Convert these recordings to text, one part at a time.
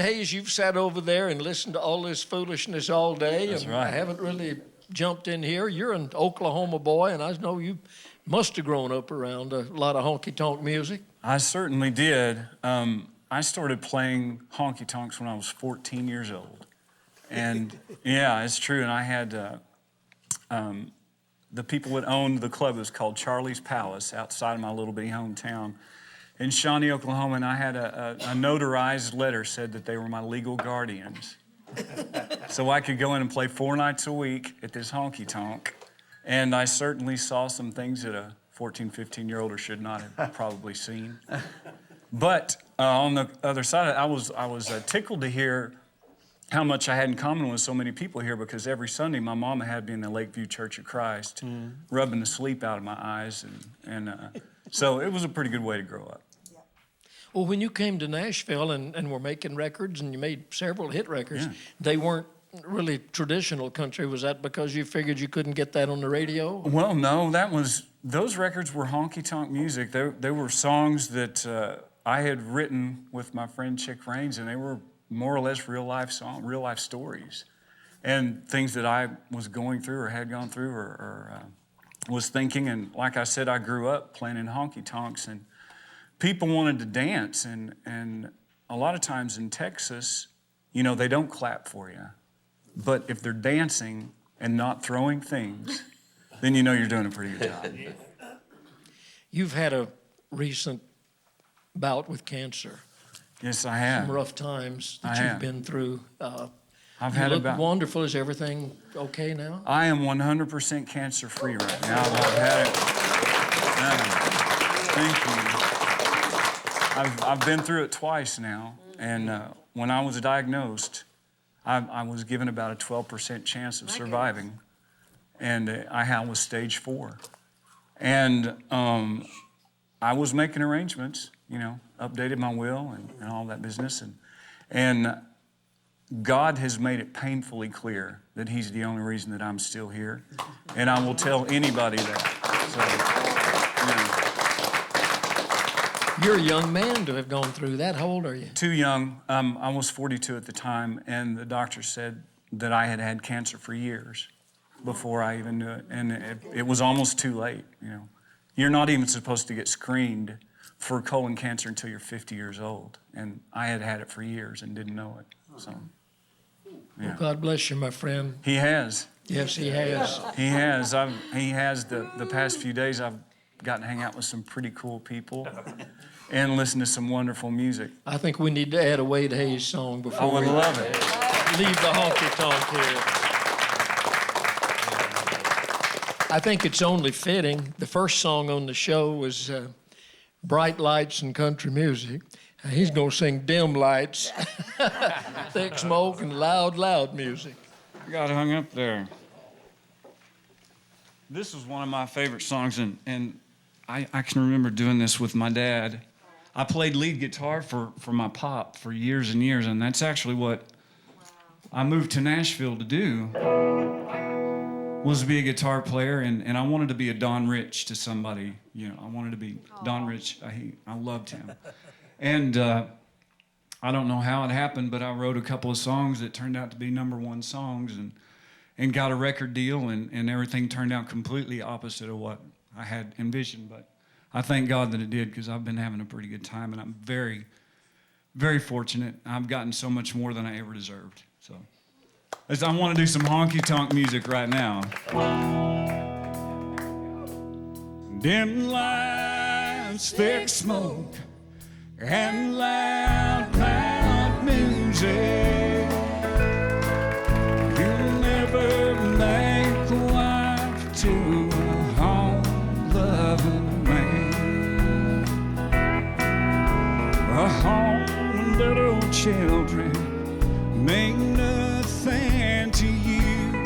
Hayes, you've sat over there and listened to all this foolishness all day. That's and right. I haven't really jumped in here. You're an Oklahoma boy, and I know you must have grown up around a lot of honky-tonk music. I certainly did. I started playing honky tonks when I was 14 years old. And yeah, it's true. And I had the people that owned the club was called Charlie's Palace outside of my little bitty hometown in Shawnee, Oklahoma. And I had a notarized letter said that they were my legal guardians. So I could go in and play 4 nights a week at this honky tonk. And I certainly saw some things that a 14, 15-year-older should not have probably seen. But on the other side, I was tickled to hear how much I had in common with so many people here, because every Sunday my mama had me in the Lakeview Church of Christ, rubbing the sleep out of my eyes. And so it was a pretty good way to grow up. Well, when you came to Nashville and were making records, and you made several hit records, Yeah. they weren't really traditional country. Was that because you figured you couldn't get that on the radio? Well, no, those records were honky-tonk music. They were songs that I had written with my friend Chick Raines, and they were more or less real life stories, and things that I was going through or had gone through or was thinking. And like I said, I grew up playing in honky-tonks, and people wanted to dance, and a lot of times in Texas, you know, they don't clap for you. But if they're dancing and not throwing things, then you know you're doing a pretty good job. You've had a recent bout with cancer. Yes, I have. Some rough times that you've been through. I've You had look about. wonderful. Is everything okay now? I am 100% cancer-free right now. I've had it. Thank you. I've been through it twice now, and when I was diagnosed, I was given about a 12% chance of surviving, and I was stage 4. And I was making arrangements, you know, updated my will and all that business, and God has made it painfully clear that He's the only reason that I'm still here, and I will tell anybody that. So, you know. You're a young man to have gone through that. How old are you? Too young. I was 42 at the time, and the doctor said that I had had cancer for years before I even knew it, and it was almost too late. You know, you're not even supposed to get screened for colon cancer until you're 50 years old, and I had had it for years and didn't know it. So, yeah. Well, God bless you, my friend. He has. Yes, He has. He has. He has. The past few days, I've gotten to hang out with some pretty cool people and listen to some wonderful music. I think we need to add a Wade Hayes song before I would we love it. leave the honky-tonk here. I think it's only fitting. The first song on the show was Bright Lights and Country Music. He's going to sing Dim Lights, Thick Smoke, and Loud Music. I got hung up there. This was one of my favorite songs, and I can remember doing this with my dad. I played lead guitar for my pop for years and years, and that's actually what I moved to Nashville to do, was to be a guitar player, and I wanted to be a Don Rich to somebody. You know, I wanted to be Don Rich. I loved him. And I don't know how it happened, but I wrote a couple of songs that turned out to be #1 songs, and got a record deal, and everything turned out completely opposite of what I had envisioned. But I thank God that it did, because I've been having a pretty good time, and I'm very, very fortunate. I've gotten so much more than I ever deserved. So I want to do some honky-tonk music right now. Dim lights, thick smoke, and loud music. You'll never make life to a home-loving man. A home, little children mean nothing to you.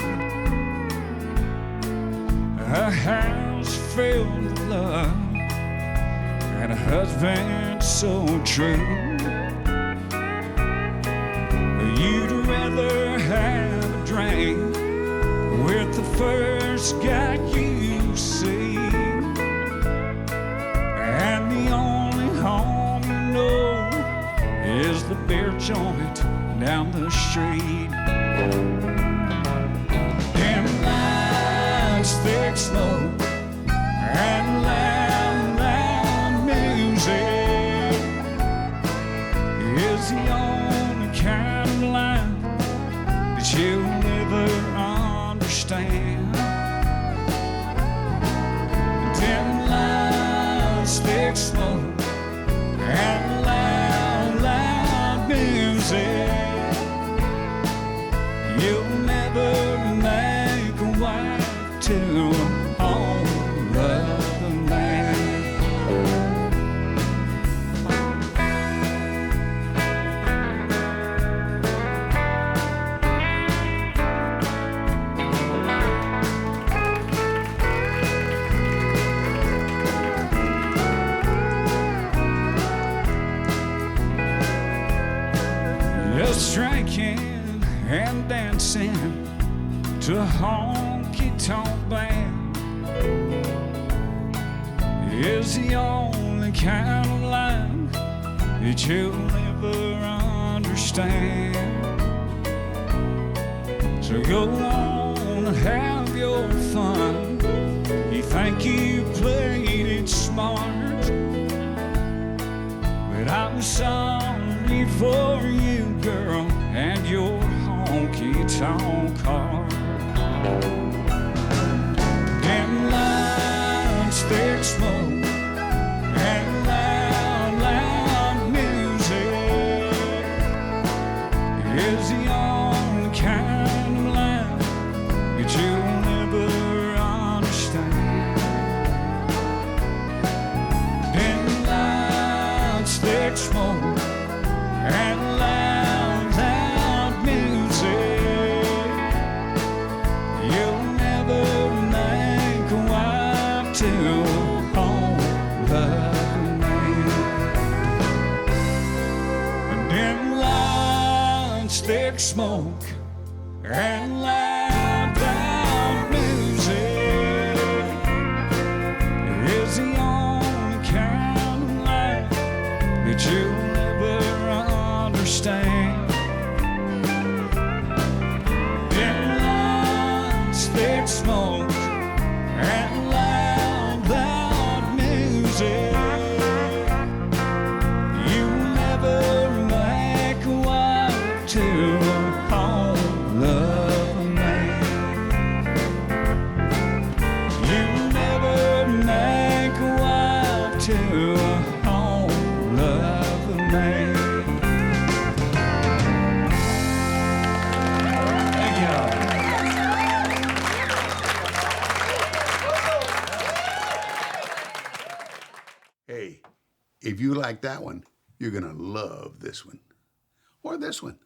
A house filled with love, and a husband so true. You'd rather have a drink with the first guy you see, and the only home you know is the beer joint down the street. Dim lights, thick smoke, and loud, loud music is the only kind of life that you'll never understand. Dim lights, thick smoke, and loud, loud music. You'll never make a wife to a home of a man. Just drinking and dancing to a honky-tonk band is the only kind of life that you'll never understand. So go on and have your fun. You think you played it smart, but I'm sorry for you, girl, and your honky-tonk car. Dim lights, thick smoke, and loud, loud music is the only kind of life that you'll never understand. Dim lights, thick smoke, and loud, loud music. You'll never make a wife to a home-loving man. Dim lights, thick smoke, and loud, loud music is the only kind of life that you'll never understand. Dim lights, thick smoke, and loud, loud music. You'll never make a wife to a home-loving man. You'll never make a wife to a home-loving man. Thank you. Hey, if you like that one, you're gonna love this one. Or this one.